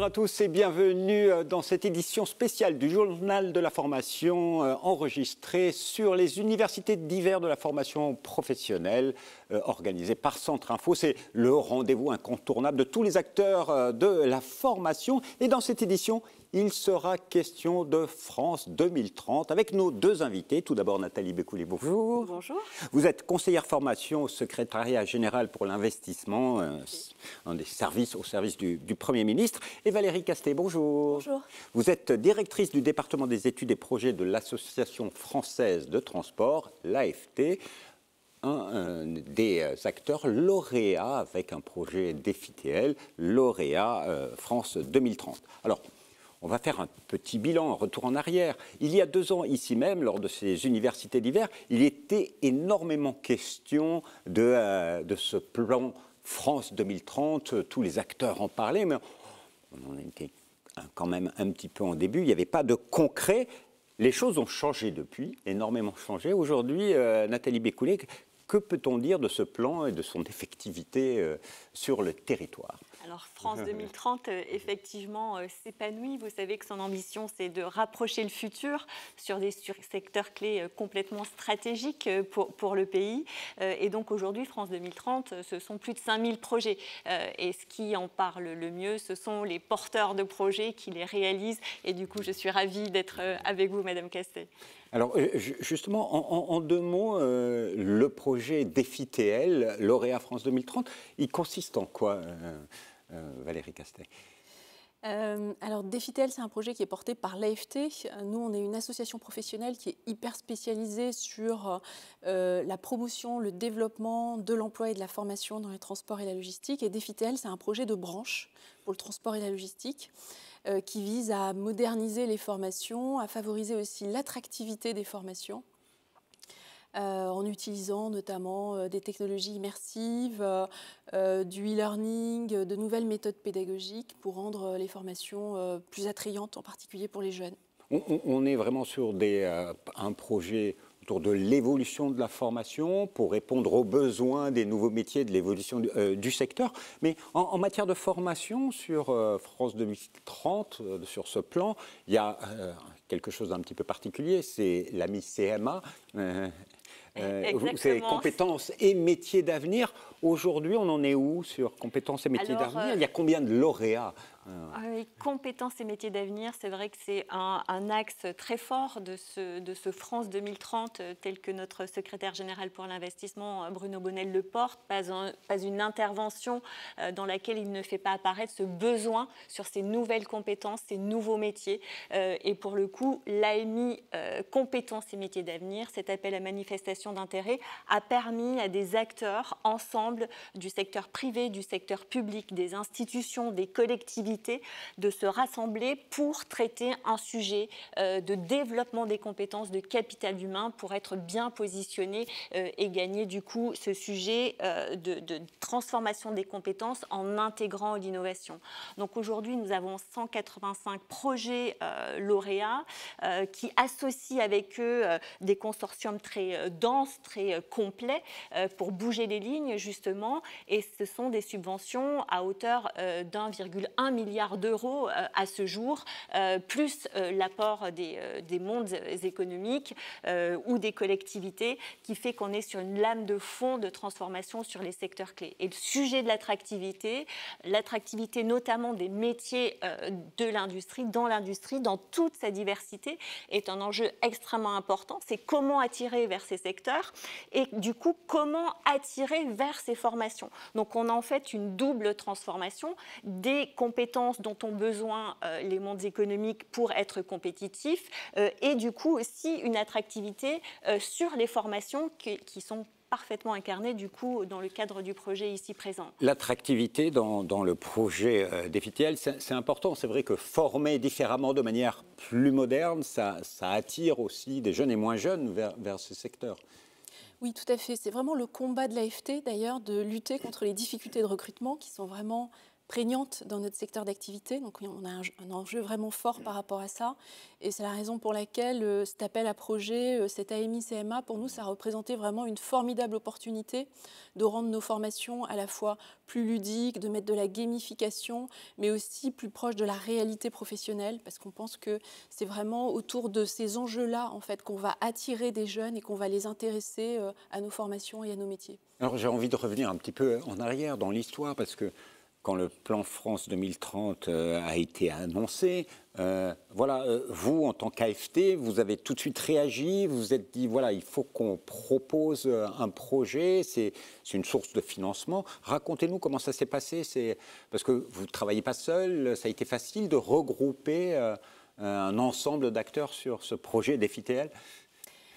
à tous et bienvenue dans cette édition spéciale du Journal de la formation enregistrée sur les universités d'hiver de la formation professionnelle organisée par Centre Info. C'est le rendez-vous incontournable de tous les acteurs de la formation. Et dans cette édition, il sera question de France 2030 avec nos deux invités. Tout d'abord, Nathalie Bécoulé, bonjour. Bonjour. Vous êtes conseillère formation au secrétariat général pour l'investissement, un des services au service du Premier ministre. Et Valérie Castet, bonjour. Bonjour. Vous êtes directrice du département des études et projets de l'Association française de transport, l'AFT, un des acteurs lauréats avec un projet DEFITEL, lauréat France 2030. Alors, on va faire un petit bilan, un retour en arrière. Il y a 2 ans, ici même, lors de ces universités d'hiver, il était énormément question de ce plan France 2030. Tous les acteurs en parlaient, mais on en était quand même un petit peu en début. Il n'y avait pas de concret. Les choses ont changé depuis, énormément changé. Aujourd'hui, Nathalie Bécoulé, que peut-on dire de ce plan et de son effectivité sur le territoire ? Alors France 2030, effectivement, s'épanouit. Vous savez que son ambition, c'est de rapprocher le futur sur des secteurs clés complètement stratégiques pour le pays. Et donc aujourd'hui, France 2030, ce sont plus de 5000 projets. Et ce qui en parle le mieux, ce sont les porteurs de projets qui les réalisent. Et du coup, je suis ravie d'être avec vous, Madame Castet. Alors justement, en 2 mots, le projet DEFITEL, lauréat France 2030, il consiste en quoi, Valérie Castet ? Alors DEFITEL, c'est un projet qui est porté par l'AFT. Nous, on est une association professionnelle qui est hyper spécialisée sur la promotion, le développement de l'emploi et de la formation dans les transports et la logistique. Et DEFITEL, c'est un projet de branche pour le transport et la logistique qui vise à moderniser les formations, à favoriser aussi l'attractivité des formations. En utilisant notamment des technologies immersives, du e-learning, de nouvelles méthodes pédagogiques pour rendre les formations plus attrayantes, en particulier pour les jeunes. On est vraiment sur un projet autour de l'évolution de la formation pour répondre aux besoins des nouveaux métiers, de l'évolution du secteur. Mais en matière de formation, sur France 2030, sur ce plan, il y a quelque chose d'un petit peu particulier, c'est la CMA. C'est compétences et métiers d'avenir. Aujourd'hui, on en est où sur compétences et métiers d'avenir ? Il y a combien de lauréats ? Oui, compétences et métiers d'avenir, c'est vrai que c'est un axe très fort de ce France 2030 tel que notre secrétaire général pour l'investissement, Bruno Bonnel, le porte. Pas une intervention dans laquelle il ne fait pas apparaître ce besoin sur ces nouvelles compétences, ces nouveaux métiers. Et pour le coup, l'AMI compétences et métiers d'avenir, cet appel à manifestation d'intérêt, a permis à des acteurs ensemble du secteur privé, du secteur public, des institutions, des collectivités, de se rassembler pour traiter un sujet de développement des compétences, de capital humain, pour être bien positionné et gagner du coup ce sujet de transformation des compétences en intégrant l'innovation. Donc aujourd'hui, nous avons 185 projets lauréats qui associent avec eux des consortiums très denses, très complets pour bouger les lignes justement, et ce sont des subventions à hauteur d'1,1 milliard d'euros à ce jour, plus l'apport des mondes économiques ou des collectivités, qui fait qu'on est sur une lame de fond de transformation sur les secteurs clés. Et le sujet de l'attractivité notamment des métiers de l'industrie, dans toute sa diversité, est un enjeu extrêmement important. C'est comment attirer vers ces secteurs et du coup comment attirer vers ces formations. Donc on a en fait une double transformation des compétences dont ont besoin les mondes économiques pour être compétitifs et du coup aussi une attractivité sur les formations qui sont parfaitement incarnées du coup dans le cadre du projet ici présent. L'attractivité dans le projet DEFITEL, c'est important. C'est vrai que former différemment, de manière plus moderne, ça attire aussi des jeunes et moins jeunes vers ce secteur. Oui, tout à fait. C'est vraiment le combat de l'AFT, d'ailleurs, de lutter contre les difficultés de recrutement qui sont vraiment prégnante dans notre secteur d'activité. Donc on a un enjeu vraiment fort par rapport à ça. Et c'est la raison pour laquelle cet appel à projet, cet AMI-CMA, pour nous, ça représentait vraiment une formidable opportunité de rendre nos formations à la fois plus ludiques, de mettre de la gamification, mais aussi plus proche de la réalité professionnelle, parce qu'on pense que c'est vraiment autour de ces enjeux-là, en fait, qu'on va attirer des jeunes et qu'on va les intéresser à nos formations et à nos métiers. Alors j'ai envie de revenir un petit peu en arrière dans l'histoire, parce que quand le plan France 2030 a été annoncé, vous, en tant qu'AFT, vous avez tout de suite réagi, vous vous êtes dit, voilà, il faut qu'on propose un projet, c'est une source de financement. Racontez-nous comment ça s'est passé, parce que vous ne travaillez pas seul, ça a été facile de regrouper un ensemble d'acteurs sur ce projet DEFITEL.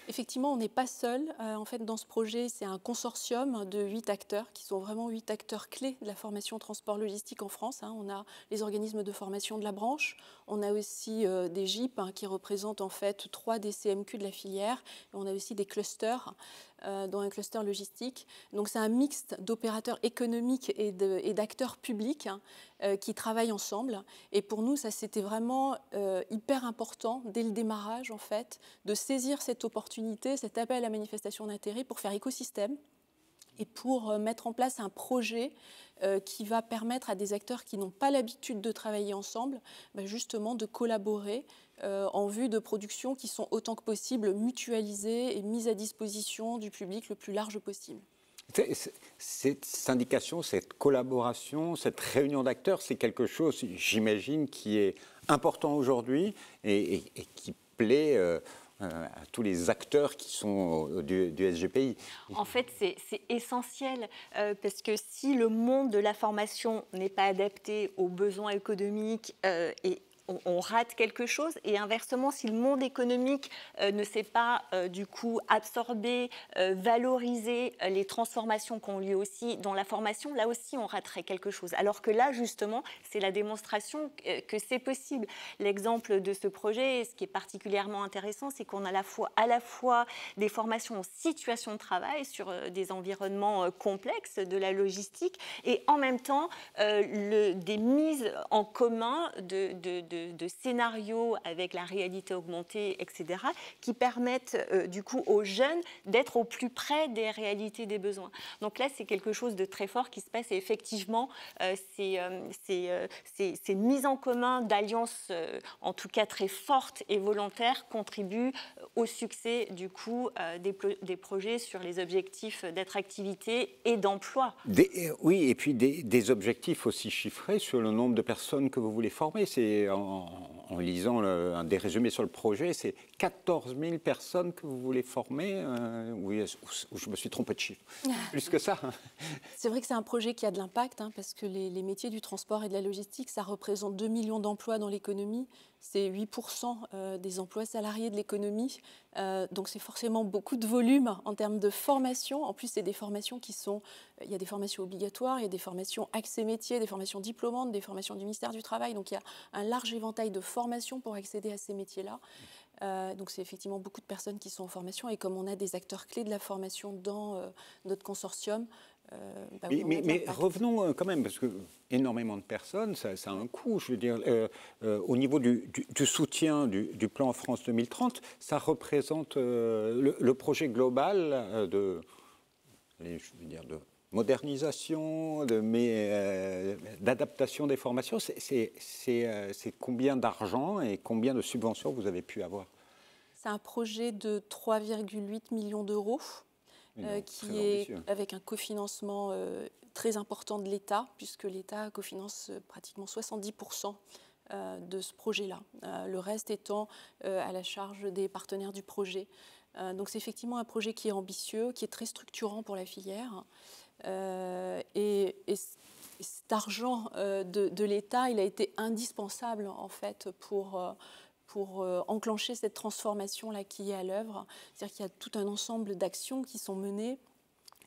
Effectivement, on n'est pas seul. En fait, dans ce projet, c'est un consortium de 8 acteurs qui sont vraiment 8 acteurs clés de la formation transport logistique en France. On a les organismes de formation de la branche, on a aussi des GIP qui représentent en fait 3 des CMQ de la filière, et on a aussi des clusters, dont un cluster logistique. Donc c'est un mixte d'opérateurs économiques et d'acteurs publics qui travaillent ensemble. Et pour nous, ça c'était vraiment hyper important dès le démarrage en fait, de saisir cette opportunité, cet appel à manifestation d'intérêt pour faire écosystème et pour mettre en place un projet qui va permettre à des acteurs qui n'ont pas l'habitude de travailler ensemble, justement de collaborer en vue de productions qui sont autant que possible mutualisées et mises à disposition du public le plus large possible. Cette syndication, cette collaboration, cette réunion d'acteurs, c'est quelque chose, j'imagine, qui est important aujourd'hui et qui plaît à tous les acteurs qui sont du SGPI. En fait, c'est essentiel parce que si le monde de la formation n'est pas adapté aux besoins économiques on rate quelque chose, et inversement, si le monde économique ne sait pas du coup absorber, valoriser les transformations qui ont lieu aussi dans la formation, là aussi on raterait quelque chose. Alors que là, justement, c'est la démonstration que c'est possible. L'exemple de ce projet, ce qui est particulièrement intéressant, c'est qu'on a à la fois des formations en situation de travail sur des environnements complexes de la logistique, et en même temps des mises en commun de scénarios avec la réalité augmentée, etc., qui permettent du coup aux jeunes d'être au plus près des réalités des besoins. Donc là, c'est quelque chose de très fort qui se passe, et effectivement, ces mises en commun d'alliances, en tout cas très fortes et volontaires, contribuent au succès du coup des projets sur les objectifs d'attractivité et d'emploi. Oui, et puis des objectifs aussi chiffrés sur le nombre de personnes que vous voulez former. C'est en lisant un des résumés sur le projet, c'est 14 000 personnes que vous voulez former. Oui, je me suis trompé de chiffre. Plus que ça. C'est vrai que c'est un projet qui a de l'impact, parce que les métiers du transport et de la logistique, ça représente 2 millions d'emplois dans l'économie. C'est 8% des emplois salariés de l'économie. Donc c'est forcément beaucoup de volume en termes de formation. En plus, c'est des formations il y a des formations obligatoires, il y a des formations accès métiers, des formations diplômantes, des formations du ministère du Travail. Donc il y a un large éventail de formations pour accéder à ces métiers-là. Donc c'est effectivement beaucoup de personnes qui sont en formation, et comme on a des acteurs clés de la formation dans notre consortium, mais revenons quand même, parce que énormément de personnes, ça a un coût. Je veux dire, au niveau du soutien du plan France 2030, ça représente le projet global de modernisation, d'adaptation des formations. C'est combien d'argent et combien de subventions vous avez pu avoir? C'est un projet de 3,8 millions d'euros. Qui est avec un cofinancement très important de l'État, puisque l'État cofinance pratiquement 70% de ce projet-là, le reste étant à la charge des partenaires du projet. Donc c'est effectivement un projet qui est ambitieux, qui est très structurant pour la filière. Et cet argent de l'État, il a été indispensable en fait pour enclencher cette transformation-là qui est à l'œuvre. C'est-à-dire qu'il y a tout un ensemble d'actions qui sont menées,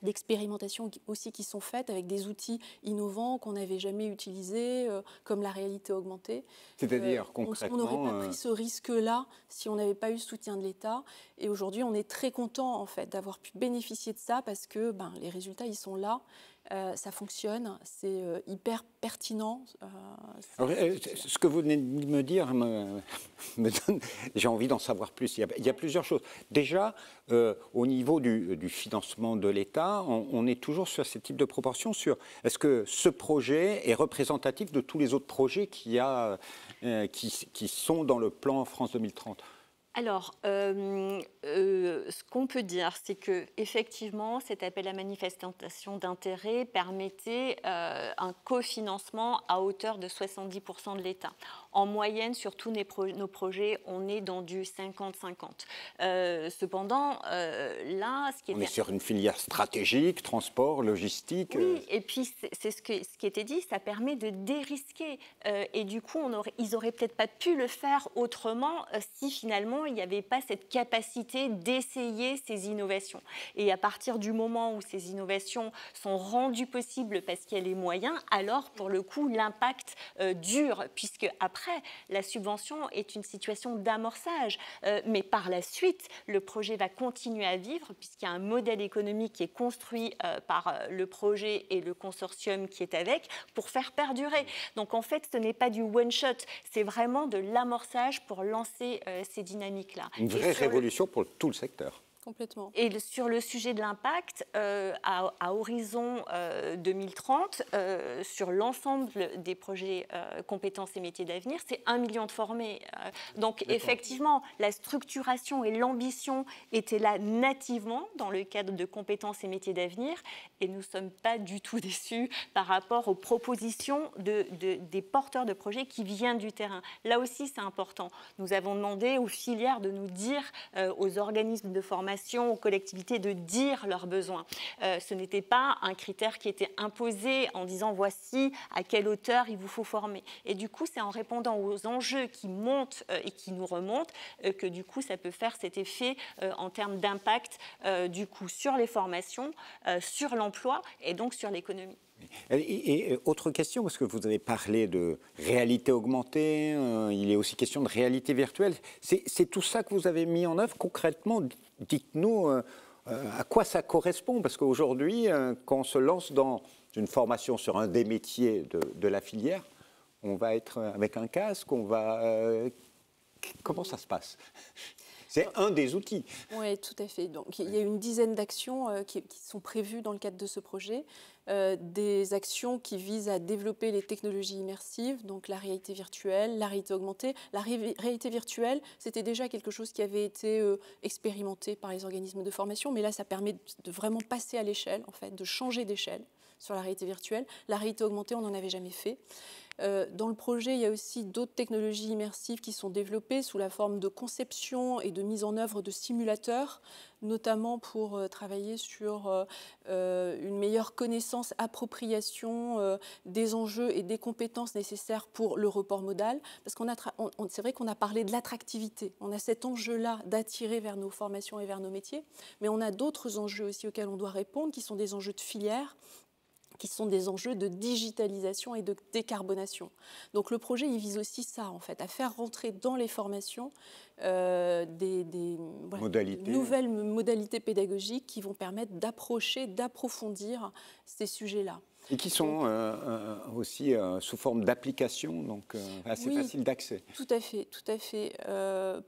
d'expérimentations aussi qui sont faites avec des outils innovants qu'on n'avait jamais utilisés, comme la réalité augmentée. C'est-à-dire concrètement... On n'aurait pas pris ce risque-là si on n'avait pas eu le soutien de l'État. Et aujourd'hui, on est très content en fait, d'avoir pu bénéficier de ça, parce que les résultats, ils sont là. Ça fonctionne, c'est hyper pertinent. Alors, ce que vous venez de me dire me donne, j'ai envie d'en savoir plus. Il y a plusieurs choses. Déjà, au niveau du financement de l'État, on est toujours sur ce type de proportion. Est-ce que ce projet est représentatif de tous les autres projets qui sont dans le plan France 2030 ? Alors, ce qu'on peut dire, c'est que effectivement, cet appel à manifestation d'intérêt permettait un cofinancement à hauteur de 70% de l'État. En moyenne, sur tous nos projets, on est dans du 50-50. Cependant, là, on est sur une filière stratégique, transport, logistique. Oui, et puis c'est ce qui était dit, ça permet de dérisquer. Et du coup, ils n'auraient peut-être pas pu le faire autrement si finalement il n'y avait pas cette capacité d'essayer ces innovations. Et à partir du moment où ces innovations sont rendues possibles parce qu'il y a les moyens, alors pour le coup, l'impact dure, puisque après, la subvention est une situation d'amorçage. Mais par la suite, le projet va continuer à vivre puisqu'il y a un modèle économique qui est construit par le projet et le consortium qui est avec pour faire perdurer. Donc en fait, ce n'est pas du one-shot, c'est vraiment de l'amorçage pour lancer ces dynamiques-là. Une vraie révolution pour tout le secteur. Complètement. Et sur le sujet de l'impact, à horizon 2030, sur l'ensemble des projets compétences et métiers d'avenir, c'est 1 million de formés. Donc effectivement, la structuration et l'ambition étaient là nativement dans le cadre de compétences et métiers d'avenir, et nous ne sommes pas du tout déçus par rapport aux propositions des porteurs de projets qui viennent du terrain. Là aussi, c'est important. Nous avons demandé aux filières de nous dire, aux organismes de formation, aux collectivités de dire leurs besoins. Ce n'était pas un critère qui était imposé en disant voici à quelle hauteur il vous faut former. Et du coup, c'est en répondant aux enjeux qui montent et qui nous remontent que du coup, ça peut faire cet effet en termes d'impact du coup sur les formations, sur l'emploi et donc sur l'économie. Et autre question, parce que vous avez parlé de réalité augmentée, il est aussi question de réalité virtuelle. C'est tout ça que vous avez mis en œuvre concrètement. Dites-nous à quoi ça correspond, parce qu'aujourd'hui, quand on se lance dans une formation sur un des métiers de la filière, on va être avec un casque, comment ça se passe ? C'est un des outils. Oui, tout à fait. Donc, il y a une dizaine d'actions qui sont prévues dans le cadre de ce projet. Des actions qui visent à développer les technologies immersives, donc la réalité virtuelle, la réalité augmentée. La réalité virtuelle, c'était déjà quelque chose qui avait été expérimenté par les organismes de formation, mais là, ça permet de vraiment passer à l'échelle, en fait, de changer d'échelle sur la réalité virtuelle. La réalité augmentée, on n'en avait jamais fait. Dans le projet, il y a aussi d'autres technologies immersives qui sont développées sous la forme de conception et de mise en œuvre de simulateurs, notamment pour travailler sur une meilleure connaissance, appropriation des enjeux et des compétences nécessaires pour le report modal. Parce c'est vrai qu'on a parlé de l'attractivité. On a cet enjeu-là d'attirer vers nos formations et vers nos métiers, mais on a d'autres enjeux aussi auxquels on doit répondre, qui sont des enjeux de filière, qui sont des enjeux de digitalisation et de décarbonation. Donc le projet, il vise aussi ça, en fait, à faire rentrer dans les formations des nouvelles modalités pédagogiques qui vont permettre d'approcher, d'approfondir ces sujets-là. Et qui sont aussi sous forme d'application, donc assez facile d'accès. Tout à fait, tout à fait.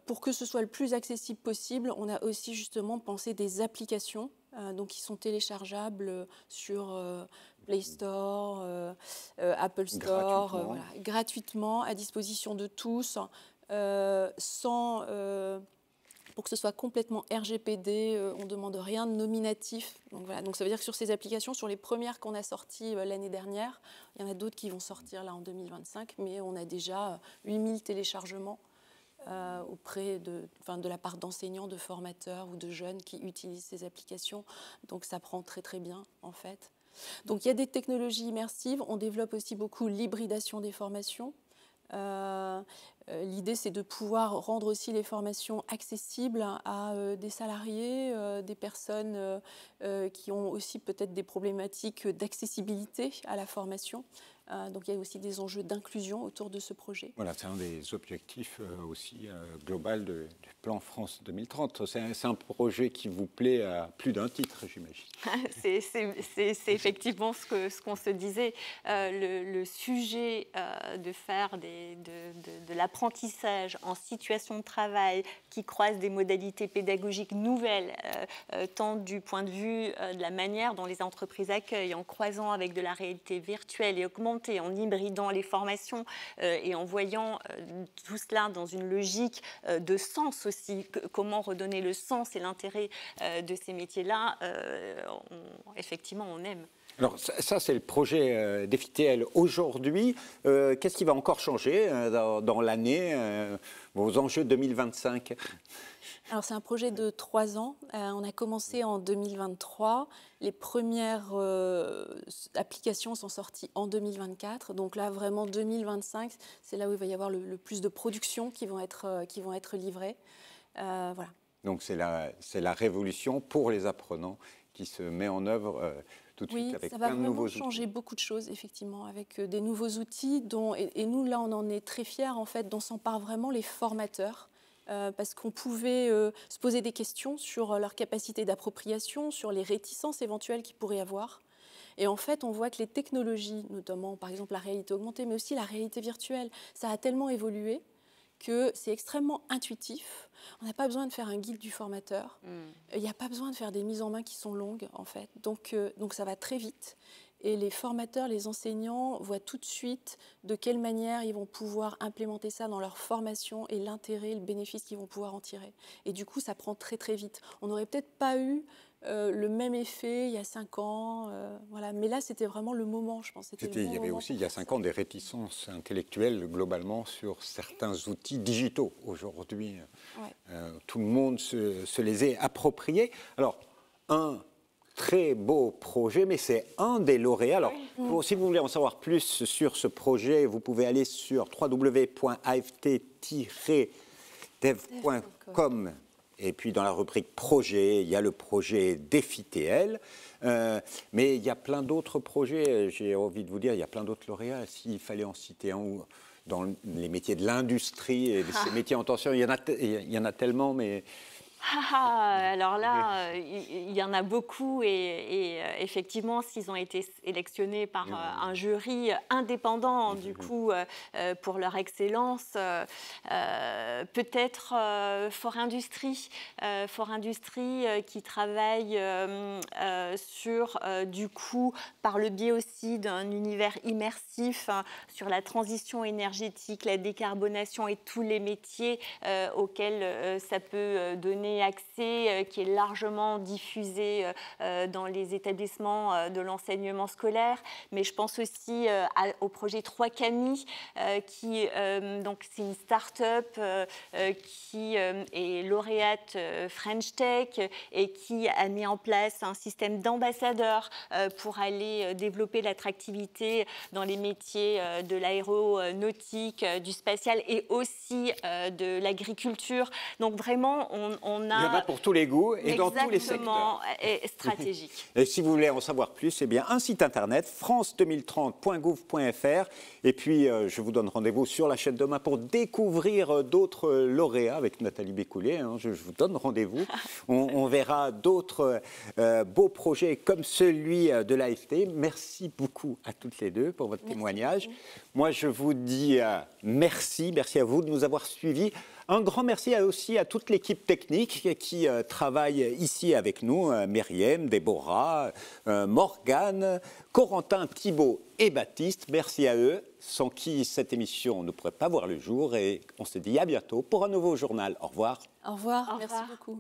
Pour que ce soit le plus accessible possible, on a aussi justement pensé des applications donc qui sont téléchargeables sur Play Store, Apple Store, gratuitement, à disposition de tous, pour que ce soit complètement RGPD, on ne demande rien de nominatif. Donc, voilà. Donc ça veut dire que sur ces applications, sur les premières qu'on a sorties l'année dernière, il y en a d'autres qui vont sortir là en 2025, mais on a déjà 8000 téléchargements auprès de la part d'enseignants, de formateurs ou de jeunes qui utilisent ces applications. Donc ça prend très très bien en fait. Donc il y a des technologies immersives, on développe aussi beaucoup l'hybridation des formations. L'idée, c'est de pouvoir rendre aussi les formations accessibles à des salariés, des personnes qui ont aussi peut-être des problématiques d'accessibilité à la formation. Donc il y a aussi des enjeux d'inclusion autour de ce projet. Voilà, c'est un des objectifs aussi global du plan France 2030. C'est un projet qui vous plaît à plus d'un titre, j'imagine. C'est effectivement ce qu'on se disait. Le sujet de faire de l'apprentissage en situation de travail qui croise des modalités pédagogiques nouvelles, tant du point de vue de la manière dont les entreprises accueillent, en croisant avec de la réalité virtuelle et augmentée, en hybridant les formations et en voyant tout cela dans une logique de sens aussi. Comment redonner le sens et l'intérêt de ces métiers-là, effectivement, on aime. Alors ça c'est le projet d'EFITEL aujourd'hui. Qu'est-ce qui va encore changer dans l'année, vos enjeux 2025 ? Alors c'est un projet de 3 ans. On a commencé en 2023. Les premières applications sont sorties en 2024. Donc là, vraiment 2025, c'est là où il va y avoir le plus de productions qui vont être livrées. Voilà. Donc c'est la révolution pour les apprenants qui se met en œuvre tout de suite avec plein de nouveaux outils. Oui, ça va vraiment changer beaucoup de choses, effectivement, avec des nouveaux outils. Et nous, là, on en est très fiers, en fait, dont s'emparent vraiment les formateurs. Parce qu'on pouvait se poser des questions sur leur capacité d'appropriation, sur les réticences éventuelles qu'ils pourraient avoir. Et en fait, on voit que les technologies, notamment par exemple la réalité augmentée, mais aussi la réalité virtuelle, ça a tellement évolué que c'est extrêmement intuitif. On n'a pas besoin de faire un guide du formateur. Il n'y a pas besoin de faire des mises en main qui sont longues, en fait. Donc ça va très vite. Et les formateurs, les enseignants voient tout de suite de quelle manière ils vont pouvoir implémenter ça dans leur formation et l'intérêt, le bénéfice qu'ils vont pouvoir en tirer. Et du coup, ça prend très très vite. On n'aurait peut-être pas eu le même effet il y a 5 ans. Voilà. Mais là, c'était vraiment le moment, je pense. Il y avait aussi, il y a 5 ans, des réticences intellectuelles globalement sur certains outils digitaux. Aujourd'hui, tout le monde se les est appropriés. Alors, un très beau projet, mais c'est un des lauréats. Alors, si vous voulez en savoir plus sur ce projet, vous pouvez aller sur www.aft-dev.com et puis dans la rubrique projet, il y a le projet d'EFITEL. Mais il y a plein d'autres projets, j'ai envie de vous dire, il y a plein d'autres lauréats. S'il fallait en citer un dans les métiers de l'industrie et ces métiers en tension, il y en a tellement, mais... Alors là, il y en a beaucoup et effectivement, s'ils ont été sélectionnés par un jury indépendant, du coup, pour leur excellence, peut-être Fort Industrie qui travaille sur, du coup, par le biais aussi d'un univers immersif sur la transition énergétique, la décarbonation et tous les métiers auxquels ça peut donner accès, qui est largement diffusé dans les établissements de l'enseignement scolaire. Mais je pense aussi au projet 3 Camille, qui donc c'est une start-up qui est lauréate French Tech et qui a mis en place un système d'ambassadeurs pour aller développer l'attractivité dans les métiers de l'aéronautique, du spatial et aussi de l'agriculture. Donc vraiment, on il y en a pour tous les goûts et dans tous les secteurs. Exactement, et stratégique. Et si vous voulez en savoir plus, eh bien, un site internet, france2030.gouv.fr. Et puis, je vous donne rendez-vous sur la chaîne demain pour découvrir d'autres lauréats avec Nathalie Bécoulier. Je vous donne rendez-vous. On verra d'autres beaux projets comme celui de l'AFT. Merci beaucoup à toutes les deux pour votre témoignage. Moi, je vous dis merci. Merci à vous de nous avoir suivis. Un grand merci aussi à toute l'équipe technique qui travaille ici avec nous, Myriam, Déborah, Morgane, Corentin, Thibault et Baptiste. Merci à eux, sans qui cette émission ne pourrait pas voir le jour. Et on se dit à bientôt pour un nouveau journal. Au revoir. Au revoir, merci beaucoup.